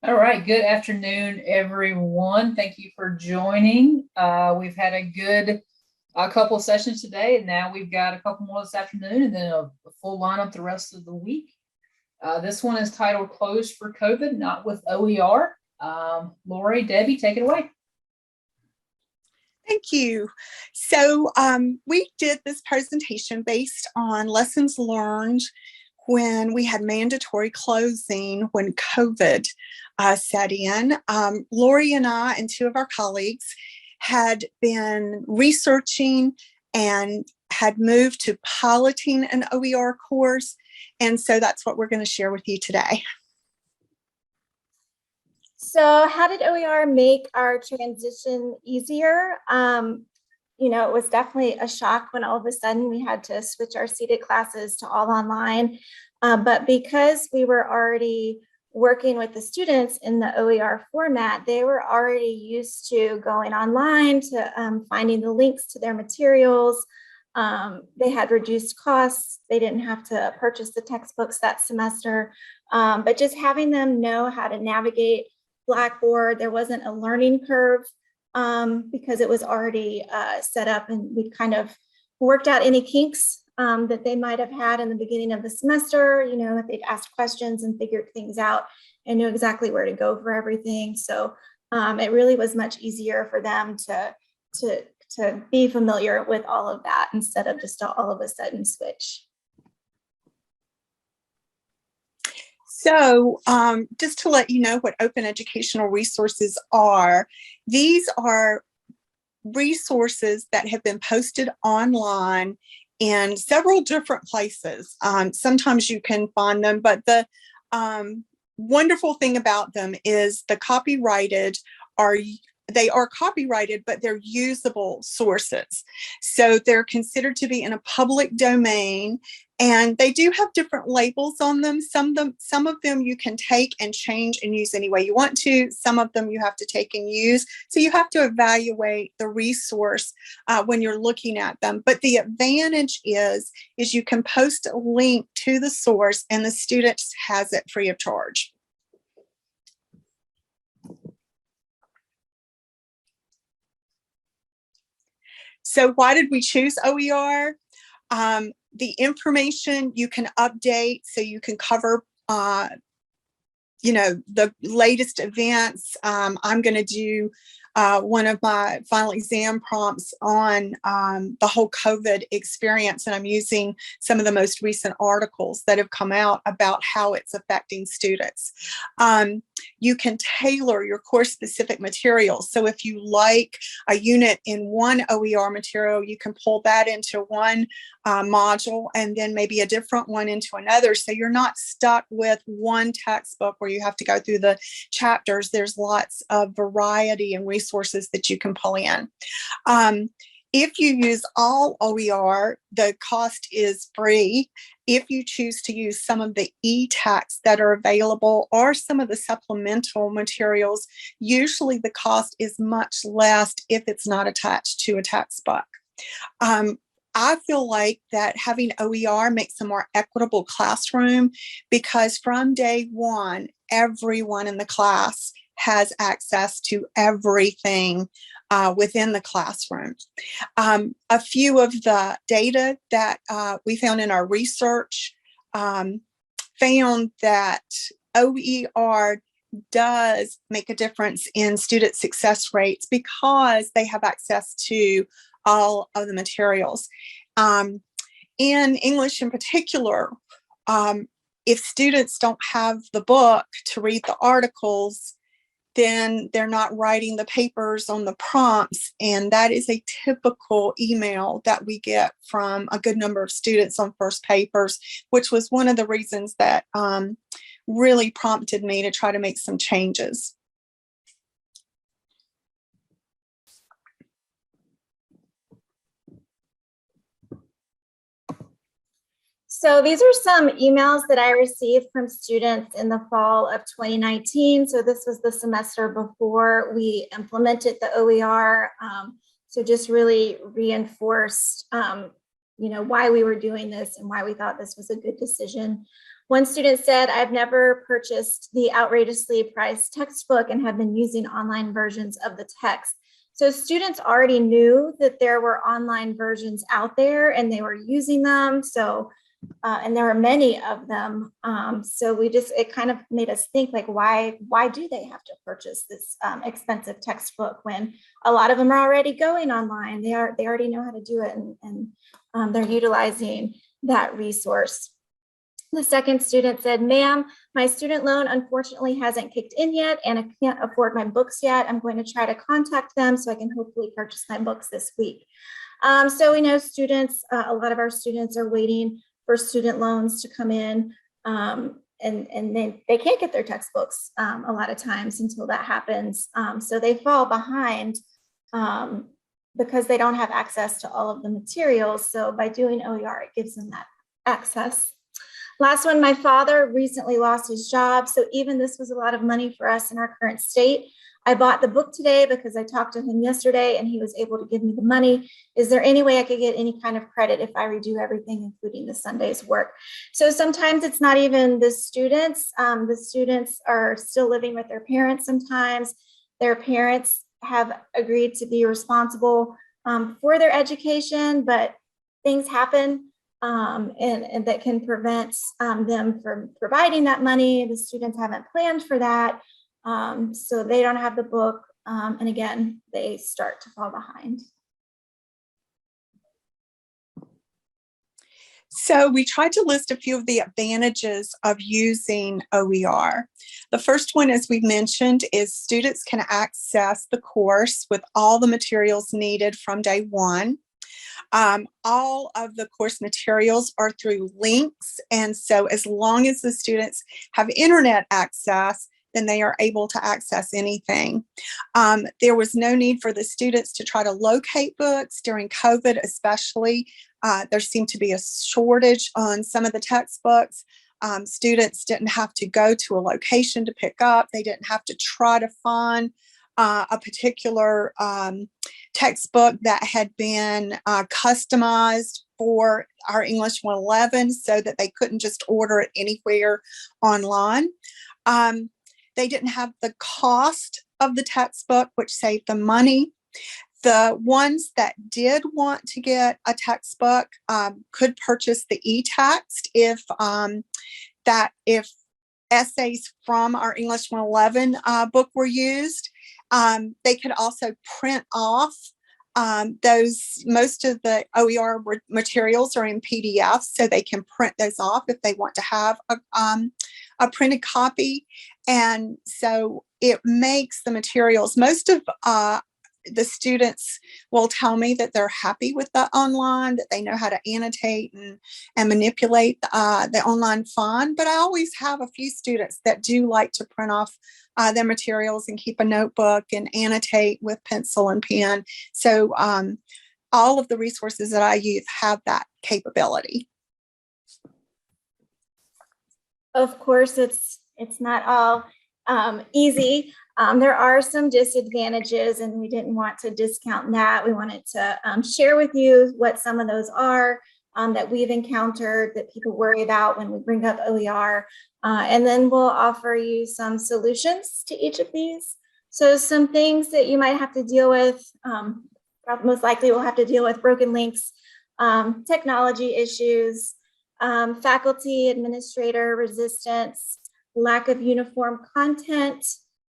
All right, good afternoon, everyone. Thank you for joining. We've had a good couple of sessions today, and now we've got a couple more this afternoon, and then a full lineup the rest of the week. This one is titled Closed for COVID, Not with OER. Lori, Debbie, take it away. Thank you. So we did this presentation based on lessons learned when we had mandatory closing when COVID set in. Lori and I and two of our colleagues had been researching and had moved to piloting an OER course. And so that's what we're going to share with you today. So how did OER make our transition easier? It was definitely a shock when all of a sudden we had to switch our seated classes to all online. But because we were already working with the students in the OER format, they were already used to going online, to finding the links to their materials. They had reduced costs. They didn't have to purchase the textbooks that semester, but just having them know how to navigate Blackboard, there wasn't a learning curve because it was already set up, and we kind of worked out any kinks that they might have had in the beginning of the semester. That they'd asked questions and figured things out and knew exactly where to go for everything. So it really was much easier for them to be familiar with all of that instead of just all of a sudden switch. So just to let you know what open educational resources are, these are resources that have been posted online in several different places. Sometimes you can find them, but the wonderful thing about them is they are copyrighted, but they're usable sources. So they're considered to be in a public domain, and they do have different labels on them. Some of them you can take and change and use any way you want to. Some of them you have to take and use. So you have to evaluate the resource when you're looking at them. But the advantage is you can post a link to the source and the student has it free of charge. So why did we choose OER? The information you can update, so you can cover, the latest events. I'm going to do one of my final exam prompts on the whole COVID experience, and I'm using some of the most recent articles that have come out about how it's affecting students. You can tailor your course-specific materials. So if you like a unit in one OER material, you can pull that into one module and then maybe a different one into another. So you're not stuck with one textbook where you have to go through the chapters. There's lots of variety and resources that you can pull in. If you use all OER, the cost is free. If you choose to use some of the e-texts that are available or some of the supplemental materials, usually the cost is much less if it's not attached to a textbook. I feel like that having OER makes a more equitable classroom, because from day one, everyone in the class has access to everything within the classroom. A few of the data that we found in our research found that OER does make a difference in student success rates because they have access to all of the materials. In English in particular, if students don't have the book to read the articles, then they're not writing the papers on the prompts. And that is a typical email that we get from a good number of students on first papers, which was one of the reasons that really prompted me to try to make some changes. So these are some emails that I received from students in the fall of 2019. So this was the semester before we implemented the OER. So just really reinforced, why we were doing this and why we thought this was a good decision. One student said, I've never purchased the outrageously priced textbook and have been using online versions of the text. So students already knew that there were online versions out there and they were using them. So, and there are many of them. So it kind of made us think, like, why do they have to purchase this expensive textbook when a lot of them are already going online? They already know how to do it, and they're utilizing that resource. The second student said, ma'am, my student loan unfortunately hasn't kicked in yet and I can't afford my books yet. I'm going to try to contact them so I can hopefully purchase my books this week. So we know students, a lot of our students are waiting for student loans to come in, and they can't get their textbooks a lot of times until that happens. So they fall behind because they don't have access to all of the materials. So by doing OER, it gives them that access. Last one, my father recently lost his job. So even this was a lot of money for us in our current state. I bought the book today because I talked to him yesterday and he was able to give me the money. Is there any way I could get any kind of credit if I redo everything, including the Sunday's work? So sometimes it's not even the students. The students are still living with their parents sometimes. Their parents have agreed to be responsible for their education, but things happen. And that can prevent them from providing that money. The students haven't planned for that, so they don't have the book, and again, they start to fall behind. So we tried to list a few of the advantages of using OER. The first one, as we mentioned, is students can access the course with all the materials needed from day one. All of the course materials are through links, and so as long as the students have internet access, then they are able to access anything. There was no need for the students to try to locate books during COVID, especially. There seemed to be a shortage on some of the textbooks. Students didn't have to go to a location to pick up. They didn't have to try to find a particular textbook that had been customized for our English 111 so that they couldn't just order it anywhere online. They didn't have the cost of the textbook, which saved them money. The ones that did want to get a textbook could purchase the e-text if essays from our English 111 book were used. They could also print off most of the OER materials are in PDF, so they can print those off if they want to have a printed copy. And so it makes the materials, most of the students will tell me that they're happy with the online, that they know how to annotate and manipulate the online font. But I always have a few students that do like to print off their materials and keep a notebook and annotate with pencil and pen. So all of the resources that I use have that capability. Of course, it's not all easy. There are some disadvantages, and we didn't want to discount that. We wanted to share with you what some of those are that we've encountered that people worry about when we bring up OER. And then we'll offer you some solutions to each of these. So some things that you might have to deal with, most likely we'll have to deal with broken links, technology issues, faculty administrator resistance, lack of uniform content,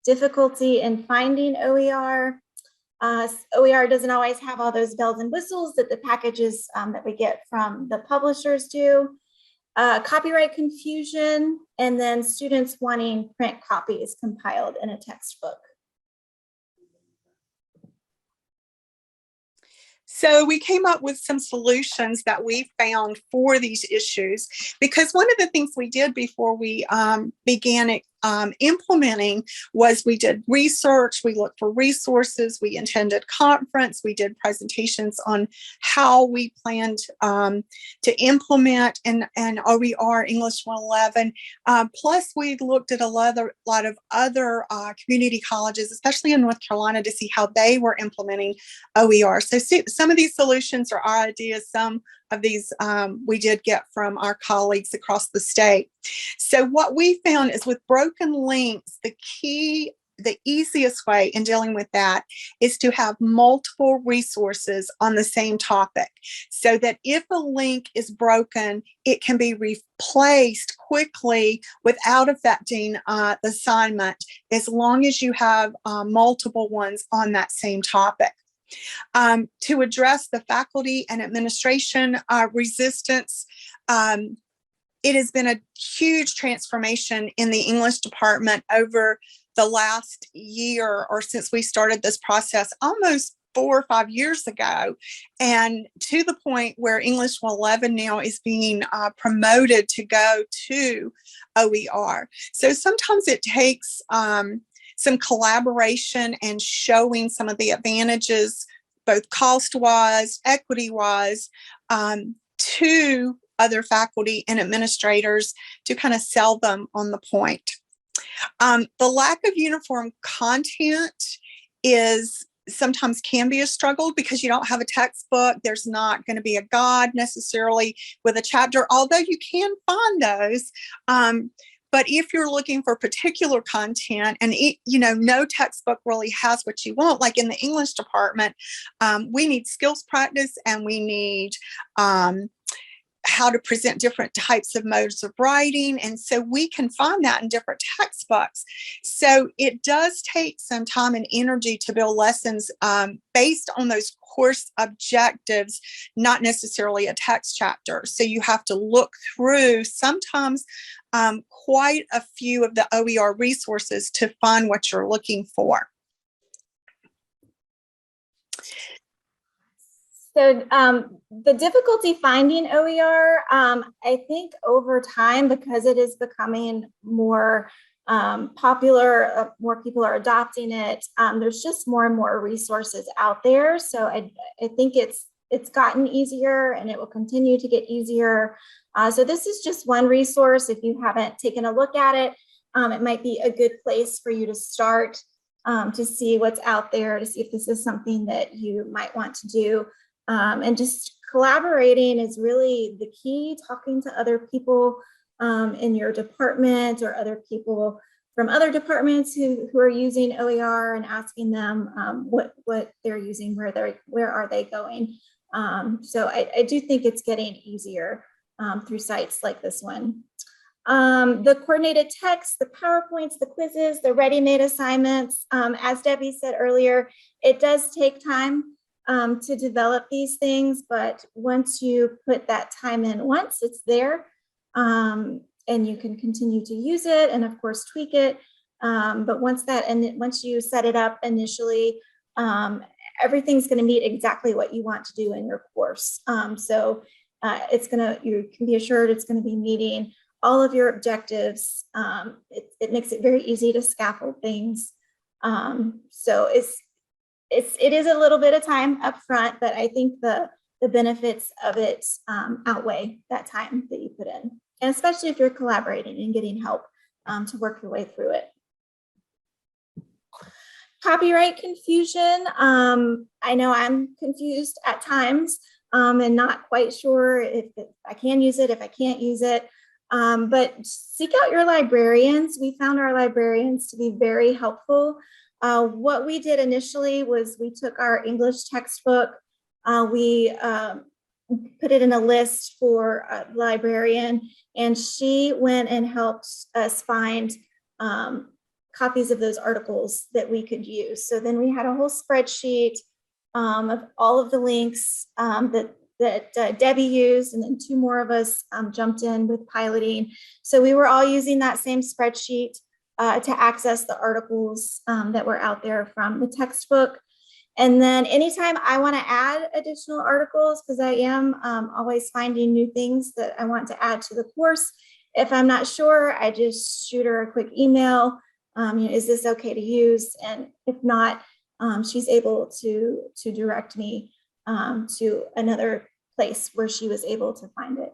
difficulty in finding OER. OER doesn't always have all those bells and whistles that the packages that we get from the publishers do. Copyright confusion, and then students wanting print copies compiled in a textbook. So we came up with some solutions that we found for these issues, because one of the things we did before we began implementing was we did research, we looked for resources, we attended conference, we did presentations on how we planned to implement an OER English 111. Plus we looked at a lot of other community colleges, especially in North Carolina, to see how they were implementing OER. So some of these solutions are our ideas, some of these we did get from our colleagues across the state. So what we found is with broken links, the easiest way in dealing with that is to have multiple resources on the same topic, so that if a link is broken, it can be replaced quickly without affecting the assignment, as long as you have multiple ones on that same topic. To address the faculty and administration resistance, it has been a huge transformation in the English department over the last year, or since we started this process almost 4 or 5 years ago, and to the point where English 111 now is being promoted to go to OER. So sometimes it takes some collaboration and showing some of the advantages, both cost-wise, equity-wise, to other faculty and administrators to kind of sell them on the point. The lack of uniform content sometimes can be a struggle, because you don't have a textbook. There's not going to be a guide necessarily with a chapter, although you can find those. But if you're looking for particular content and, no textbook really has what you want, like in the English department, we need skills practice, and we need how to present different types of modes of writing. And so we can find that in different textbooks. So it does take some time and energy to build lessons based on those course objectives, not necessarily a text chapter. So you have to look through sometimes quite a few of the OER resources to find what you're looking for. So the difficulty finding OER, I think over time, because it is becoming more popular, more people are adopting it, there's just more and more resources out there. So I think it's gotten easier, and it will continue to get easier. So this is just one resource. If you haven't taken a look at it, it might be a good place for you to start to see what's out there, to see if this is something that you might want to do. And just collaborating is really the key. Talking to other people in your department, or other people from other departments who are using OER, and asking them what they're using, where are they going. So I do think it's getting easier through sites like this one. The coordinated text, the PowerPoints, the quizzes, the ready-made assignments. As Debbie said earlier, it does take time to develop these things, but once you put that time in once, it's there, and you can continue to use it and of course tweak it. But once you set it up initially, everything's going to meet exactly what you want to do in your course. So you can be assured it's going to be meeting all of your objectives. It makes it very easy to scaffold things. So it is a little bit of time up front, but I think the benefits of it outweigh that time that you put in, and especially if you're collaborating and getting help to work your way through it. Copyright confusion. I know I'm confused at times and not quite sure if I can use it, if I can't use it. But seek out your librarians. We found our librarians to be very helpful. What we did initially was we took our English textbook, we put it in a list for a librarian, and she went and helped us find copies of those articles that we could use. So then we had a whole spreadsheet of all of the links that Debbie used, and then 2 more of us jumped in with piloting. So we were all using that same spreadsheet to access the articles that were out there from the textbook. And then anytime I want to add additional articles, because I am always finding new things that I want to add to the course, if I'm not sure, I just shoot her a quick email. Is this okay to use? And if not, she's able to direct me to another place where she was able to find it.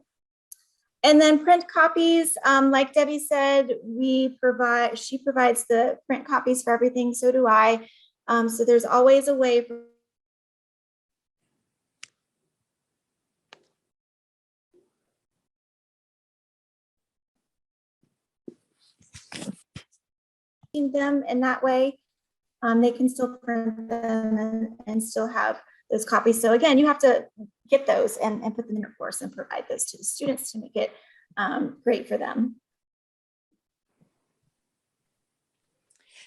And then print copies, like Debbie said, she provides the print copies for everything, so do I. So there's always a way for them in that way, they can still print them and still have those copies. So again, you have to get those and put them in your course and provide those to the students to make it great for them.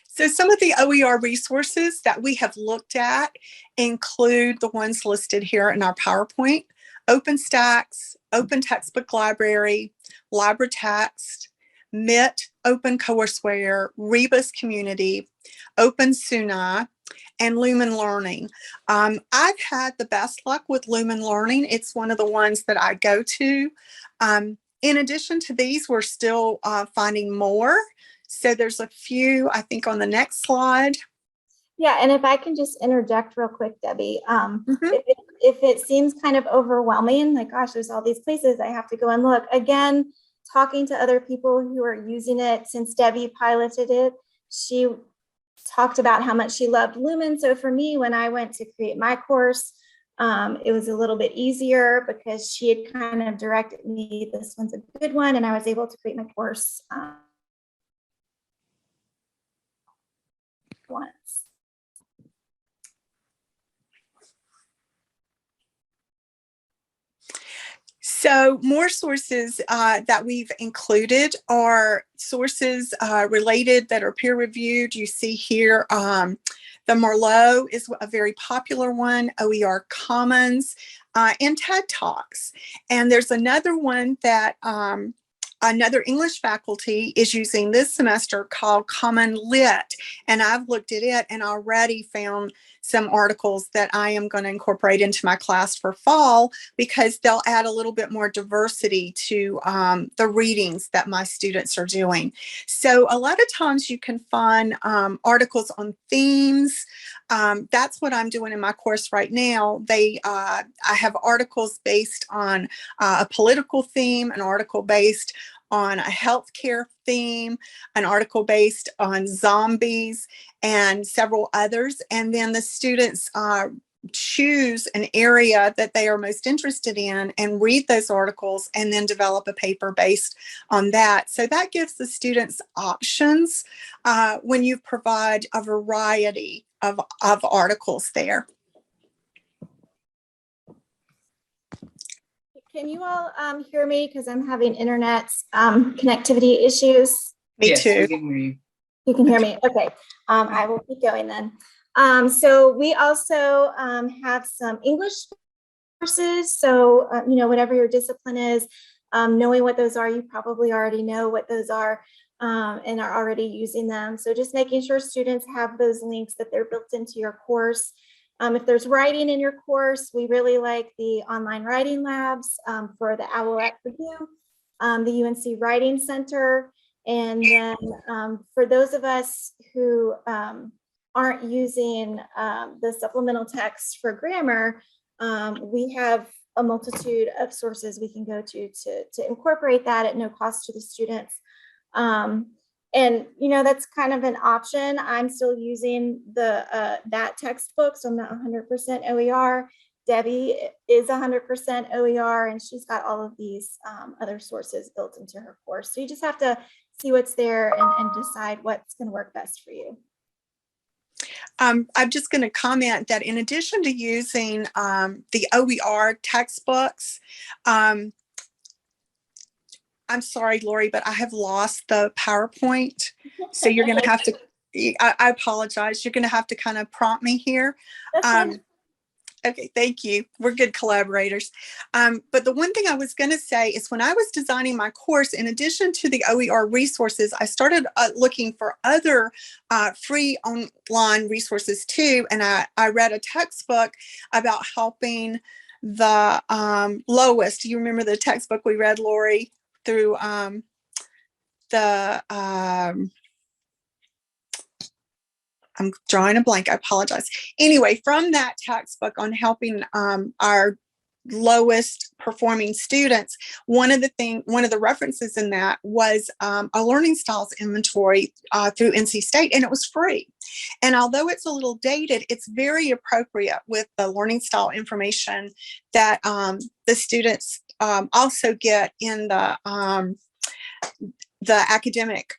So some of the OER resources that we have looked at include the ones listed here in our PowerPoint: OpenStax, Open Textbook Library, LibreText, MIT, OpenCourseWare, Rebus Community, OpenSUNA, and Lumen Learning. I've had the best luck with Lumen Learning. It's one of the ones that I go to. In addition to these, we're still finding more. So there's a few, I think, on the next slide. Yeah, and if I can just interject real quick, Debbie, if it seems kind of overwhelming, like, gosh, there's all these places I have to go and look. Again, talking to other people who are using it, since Debbie piloted it, she talked about how much she loved Lumen. So for me, when I went to create my course, it was a little bit easier because she had kind of directed me, this one's a good one, and I was able to create my course once. So more sources that we've included are sources related that are peer reviewed. You see here, the Merlot is a very popular one, OER Commons, and TED Talks. And there's another one that another English faculty is using this semester called Common Lit. And I've looked at it and already found some articles that I am going to incorporate into my class for fall, because they'll add a little bit more diversity to the readings that my students are doing. So a lot of times you can find articles on themes. That's what I'm doing in my course right now. I have articles based on a political theme, an article based on a healthcare theme, an article based on zombies, and several others. And then the students choose an area that they are most interested in and read those articles and then develop a paper based on that. So that gives the students options when you provide a variety of articles there. Can you all hear me? Because I'm having internet connectivity issues. Me Yes, too. we can hear you. You can hear me? Okay. I will keep going then. So we also have some English courses. So, whatever your discipline is, knowing what those are, you probably already know what those are and are already using them. So just making sure students have those links, that they're built into your course. If there's writing in your course, we really like the online writing labs for the OWL at Purdue, the UNC Writing Center. And then for those of us who aren't using the supplemental text for grammar, we have a multitude of sources we can go to incorporate that at no cost to the students. And that's kind of an option. I'm still using that textbook, so I'm not 100% OER. Debbie is 100% OER, and she's got all of these other sources built into her course. So you just have to see what's there and decide what's going to work best for you. I'm just going to comment that in addition to using the OER textbooks, I'm sorry, Lori, but I have lost the PowerPoint. So you're going to have to, I apologize. You're going to have to kind of prompt me here. Okay, thank you. We're good collaborators. But the one thing I was going to say is when I was designing my course, in addition to the OER resources, I started looking for other free online resources too. And I read a textbook about helping the lowest. Do you remember the textbook we read, Lori, through I'm drawing a blank, I apologize. Anyway, from that textbook on helping our lowest performing students, one of the references in that was a learning styles inventory through NC State, and it was free. And although it's a little dated, it's very appropriate with the learning style information that the students also get in the academic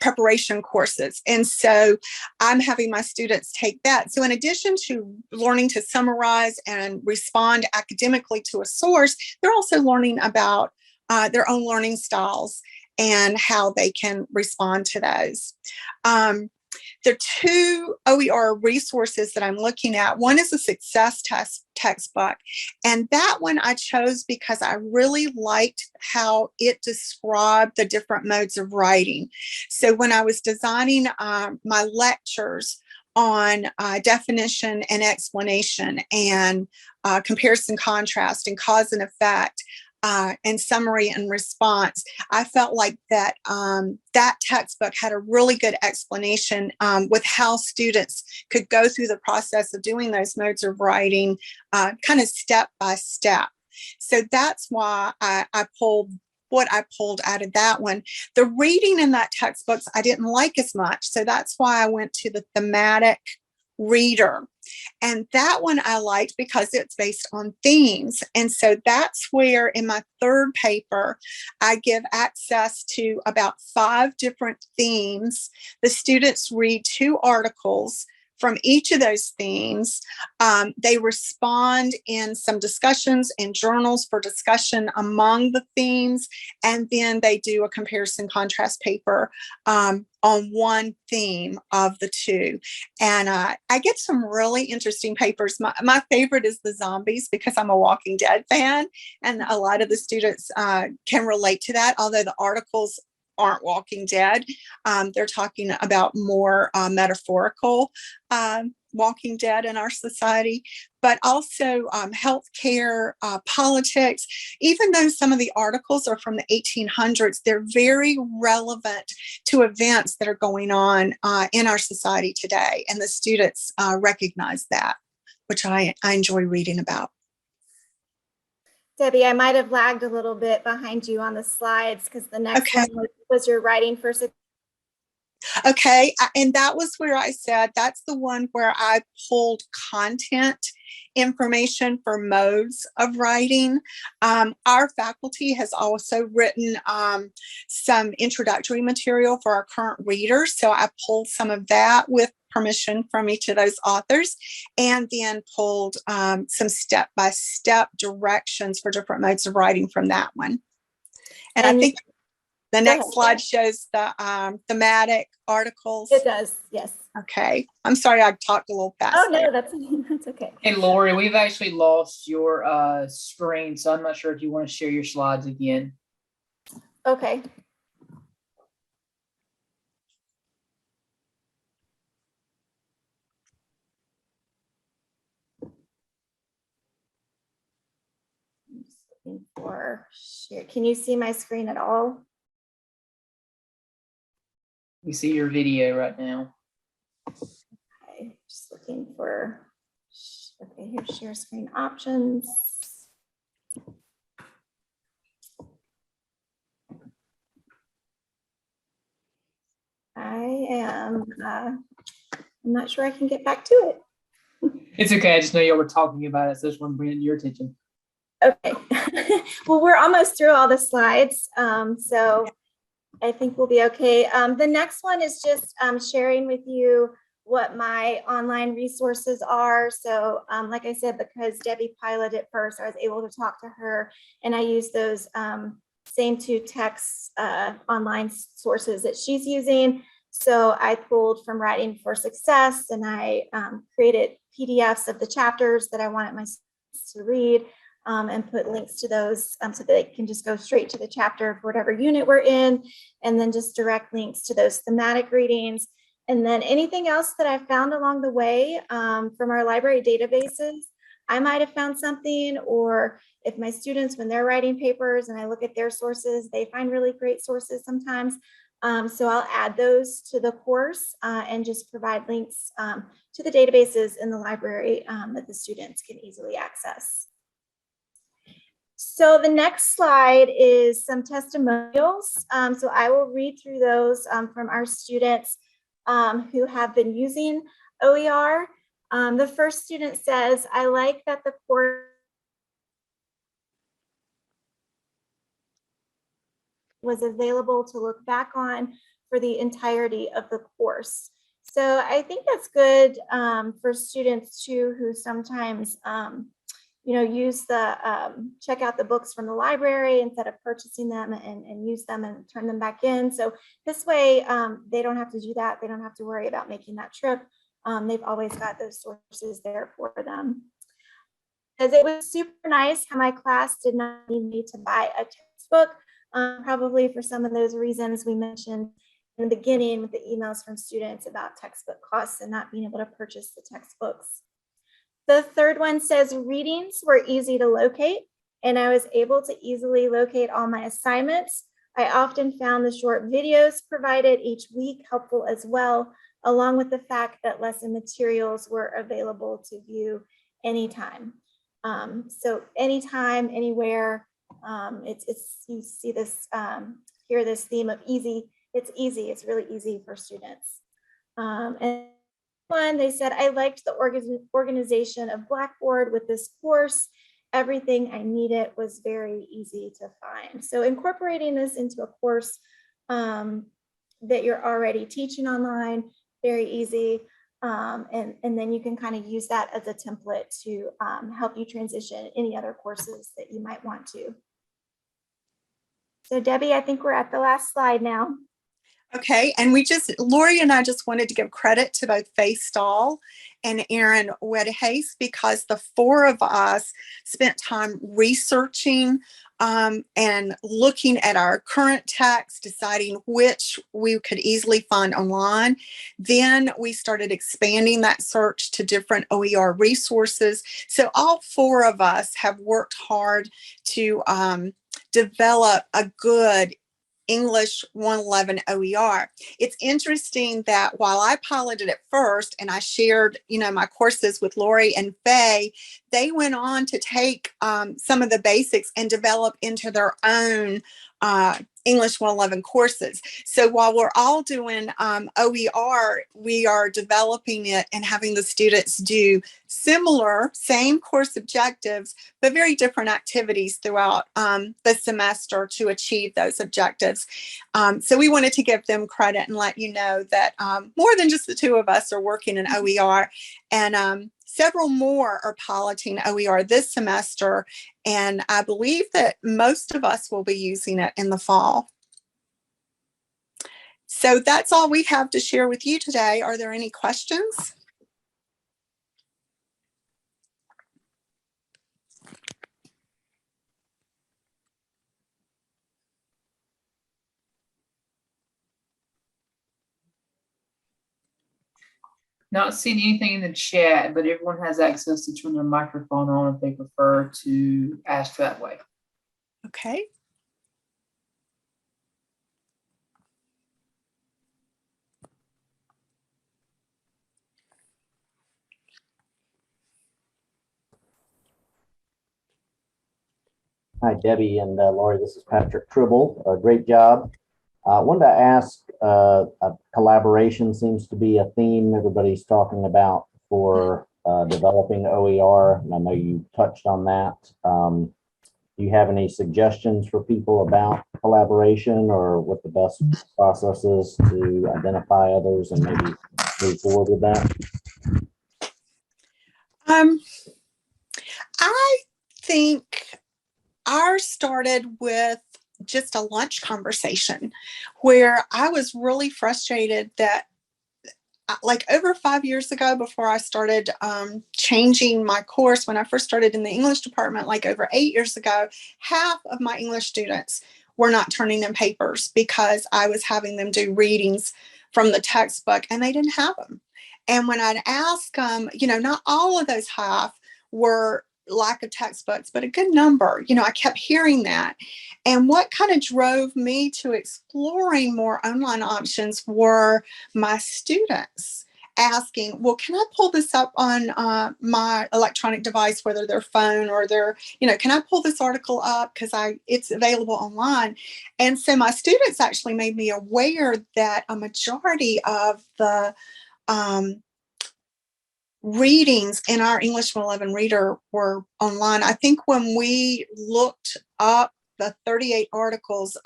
preparation courses. And so I'm having my students take that. So in addition to learning to summarize and respond academically to a source, they're also learning about their own learning styles and how they can respond to those. There are two OER resources that I'm looking at. One is a success textbook, and that one I chose because I really liked how it described the different modes of writing. So when I was designing my lectures on definition and explanation and comparison contrast and cause and effect, and summary and response, I felt like that that textbook had a really good explanation with how students could go through the process of doing those modes of writing kind of step by step. So that's why I pulled what I pulled out of that one. The reading in that textbook I didn't like as much. So that's why I went to the thematic reader. And that one I liked because it's based on themes. And so that's where in my third paper, I give access to about 5 different themes. The students read 2 articles from each of those themes. They respond in some discussions and journals for discussion among the themes. And then they do a comparison contrast paper on one theme of the 2. And I get some really interesting papers. My favorite is the zombies because I'm a Walking Dead fan. And a lot of the students can relate to that, although the articles aren't Walking Dead. They're talking about more metaphorical Walking Dead in our society, but also healthcare, politics. Even though some of the articles are from the 1800s, they're very relevant to events that are going on in our society today. And the students recognize that, which I enjoy reading about. Debbie, I might have lagged a little bit behind you on the slides because the next one was your writing for success. Okay, and that was where I said that's the one where I pulled content information for modes of writing. Our faculty has also written some introductory material for our current readers. So I pulled some of that with permission from each of those authors, and then pulled some step-by-step directions for different modes of writing from that one. And I think the next slide shows the thematic articles. It does, yes. Okay. I'm sorry I talked a little fast. Oh, no, that's okay. Hey, Lori, we've actually lost your screen, so I'm not sure if you want to share your slides again. Okay. I'm just looking for share. Can you see my screen at all? We see your video right now. Okay, just looking for, okay, here's share screen options. I'm not sure I can get back to it. It's okay. I just know you were talking about it, so I just want to bring it to your attention. Okay. Well, we're almost through all the slides, so I think we'll be okay. The next one is just sharing with you what my online resources are. So like I said, because Debbie piloted it first, I was able to talk to her, and I use those same 2 text online sources that she's using. So I pulled from Writing for Success, and I created PDFs of the chapters that I wanted my students to read, and put links to those so that they can just go straight to the chapter for whatever unit we're in, and then just direct links to those thematic readings. And then anything else that I've found along the way from our library databases, I might have found something, or if my students, when they're writing papers and I look at their sources, they find really great sources sometimes. So I'll add those to the course and just provide links to the databases in the library that the students can easily access. So the next slide is some testimonials. So I will read through those from our students who have been using OER. The first student says, I like that the course was available to look back on for the entirety of the course. So I think that's good for students too, who sometimes, use check out the books from the library instead of purchasing them and use them and turn them back in. So this way they don't have to do that. They don't have to worry about making that trip. They've always got those sources there for them. Because it was super nice how my class did not need me to buy a textbook, probably for some of those reasons we mentioned in the beginning with the emails from students about textbook costs and not being able to purchase the textbooks. The third one says readings were easy to locate, and I was able to easily locate all my assignments. I often found the short videos provided each week helpful as well, along with the fact that lesson materials were available to view anytime. So anytime, anywhere, you see this, hear this theme of easy. It's easy. It's really easy for students. And one, they said, I liked the organization of Blackboard with this course. Everything I needed was very easy to find. So incorporating this into a course that you're already teaching online, very easy. And then you can kind of use that as a template to help you transition any other courses that you might want to. So Debbie, I think we're at the last slide now. Okay, and Lori and I just wanted to give credit to both Faye and Erin Wedehase, because the four of us spent time researching and looking at our current text, deciding which we could easily find online. Then we started expanding that search to different OER resources. So all four of us have worked hard to develop a good English 111 OER. It's interesting that while I piloted it first and I shared, my courses with Lori and Faye, they went on to take some of the basics and develop into their own English 111 courses. So while we're all doing OER, we are developing it and having the students do same course objectives, but very different activities throughout the semester to achieve those objectives. So we wanted to give them credit and let you know that more than just the two of us are working in OER, and several more are piloting OER this semester. And I believe that most of us will be using it in the fall. So that's all we have to share with you today. Are there any questions? Not seeing anything in the chat, but everyone has access to turn their microphone on if they prefer to ask that way. Okay. Hi, Debbie and Lori. This is Patrick Tribble. Great job. I wanted to ask, collaboration seems to be a theme everybody's talking about for developing OER, and I know you touched on that. Do you have any suggestions for people about collaboration, or what the best process is to identify others and maybe move forward with that? I think ours started with just a lunch conversation where I was really frustrated that, like, over 5 years ago, before I started changing my course, when I first started in the English department, like over 8 years ago, half of my English students were not turning in papers because I was having them do readings from the textbook and they didn't have them. And when I'd ask them, not all of those half were lack of textbooks, but a good number. I kept hearing that. And what kind of drove me to exploring more online options were my students asking, well, can I pull this up on my electronic device, whether their phone or their, can I pull this article up because it's available online? And so my students actually made me aware that a majority of the readings in our English 111 reader were online. I think when we looked up the 38 articles,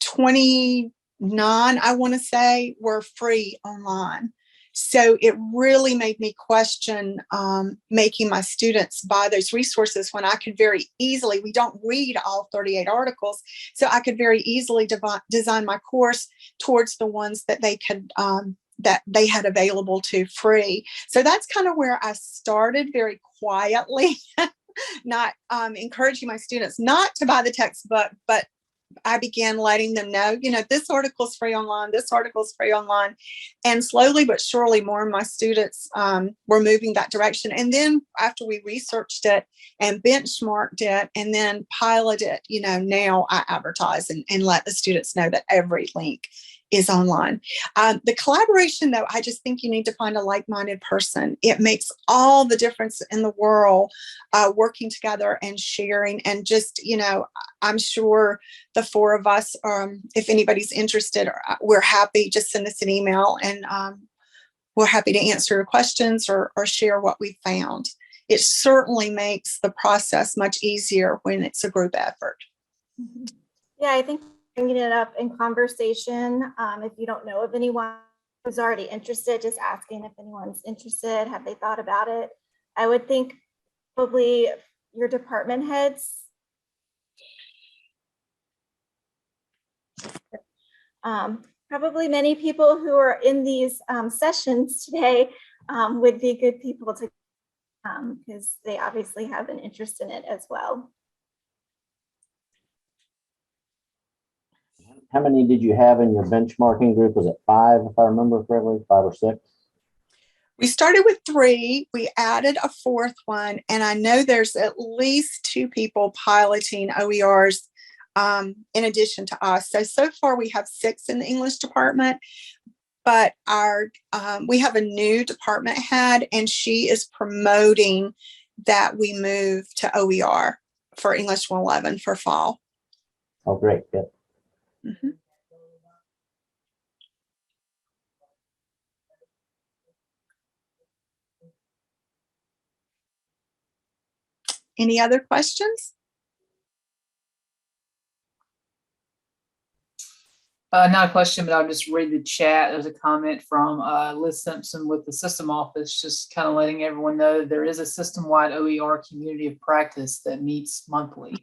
20 nine, I want to say, were free online. So it really made me question making my students buy those resources when I could very easily, we don't read all 38 articles, so I could very easily design my course towards the ones that they could, that they had available to free. So that's kind of where I started, very quietly, not encouraging my students not to buy the textbook, but I began letting them know, this article is free online, this article is free online. And slowly but surely, more of my students were moving that direction. And then after we researched it and benchmarked it and then piloted it, now I advertise and let the students know that every link is online. The collaboration, though, I just think you need to find a like-minded person. It makes all the difference in the world, working together and sharing. And just, I'm sure the four of us, if anybody's interested, we're happy. Just send us an email and we're happy to answer your questions or share what we found. It certainly makes the process much easier when it's a group effort. Yeah, I think bringing it up in conversation, if you don't know of anyone who's already interested, just asking if anyone's interested, have they thought about it? I would think probably your department heads. Probably many people who are in these sessions today would be good people to, because they obviously have an interest in it as well. How many did you have in your benchmarking group? Was it 5, if I remember correctly, 5 or 6? We started with 3. We added a 4th one, and I know there's at least 2 people piloting OERs in addition to us. So far we have 6 in the English department, but we have a new department head, and she is promoting that we move to OER for English 111 for fall. Oh, great. Good. Mm-hmm. Any other questions? Not a question, but I'll just read the chat. There's a comment from Liz Simpson with the system office, just kind of letting everyone know that there is a system-wide OER community of practice that meets monthly.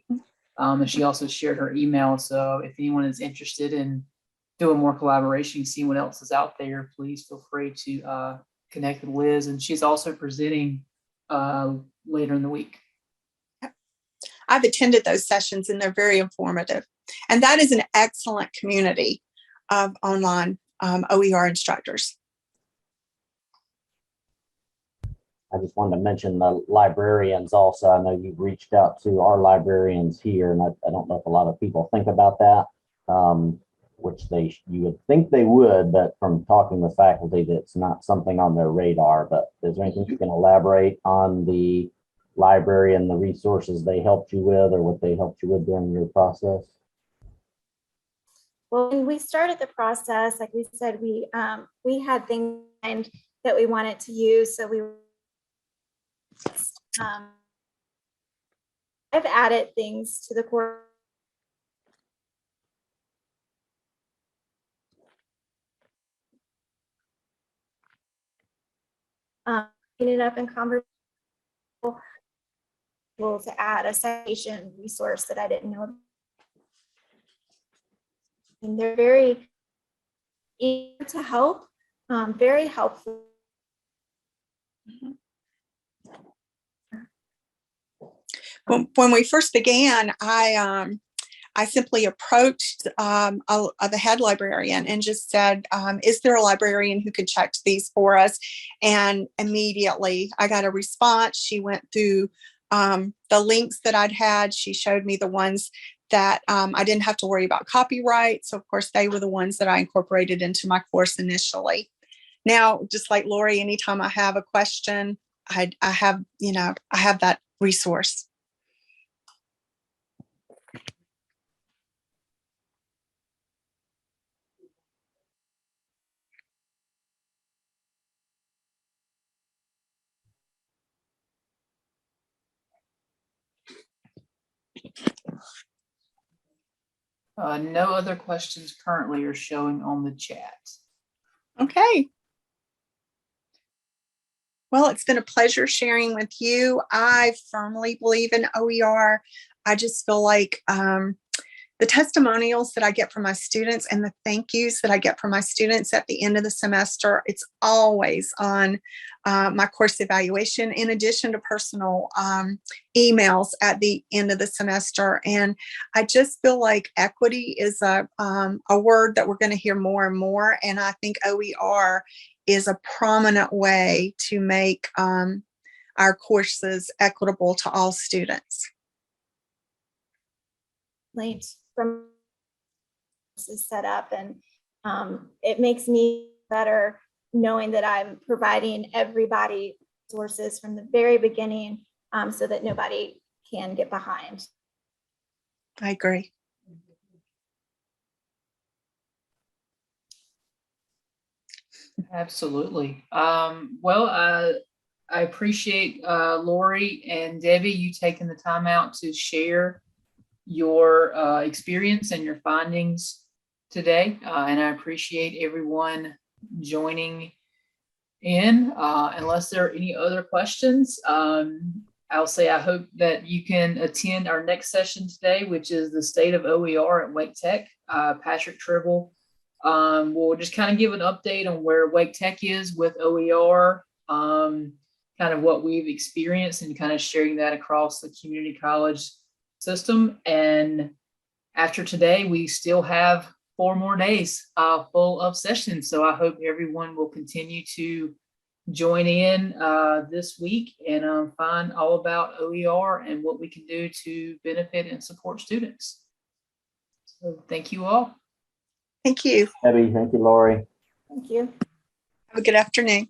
And she also shared her email. So if anyone is interested in doing more collaboration, see what else is out there, please feel free to connect with Liz. And she's also presenting later in the week. I've attended those sessions and they're very informative. And that is an excellent community of online OER instructors. I just wanted to mention the librarians also. I know you've reached out to our librarians here, and I don't know if a lot of people think about that, which you would think they would, but from talking with faculty, that's not something on their radar. But is there anything you can elaborate on the library and the resources they helped you with, or what they helped you with during your process? Well, when we started the process, like we said, we had things that we wanted to use. So I've added things to the course. Ended up in conversation to add a citation resource that I didn't know. And they're very eager to help, very helpful. When we first began, I simply approached the head librarian and just said, is there a librarian who could check these for us? And immediately I got a response. She went through the links that I'd had. She showed me the ones that I didn't have to worry about copyright. So of course they were the ones that I incorporated into my course initially. Now, just like Lori, anytime I have a question, I have that resource. No other questions currently are showing on the chat. Okay. Well, it's been a pleasure sharing with you. I firmly believe in OER. I just feel like the testimonials that I get from my students and the thank yous that I get from my students at the end of the semester, it's always on my course evaluation, in addition to personal emails at the end of the semester. And I just feel like equity is a word that we're going to hear more and more. And I think OER is a prominent way to make our courses equitable to all students. Late from is set up, and it makes me better knowing that I'm providing everybody sources from the very beginning, so that nobody can get behind. I agree. Absolutely. Well, I appreciate Lori and Debbie, you taking the time out to share your experience and your findings today. And I appreciate everyone joining in. Unless there are any other questions, I'll say I hope that you can attend our next session today, which is the state of OER at Wake Tech. Patrick Tribble will just kind of give an update on where Wake Tech is with OER, kind of what we've experienced, and kind of sharing that across the community college system. And after today, we still have 4 more days full of sessions. So I hope everyone will continue to join in this week and find all about OER and what we can do to benefit and support students. So thank you all. Thank you. Debbie, thank you, Lori. Thank you. Have a good afternoon.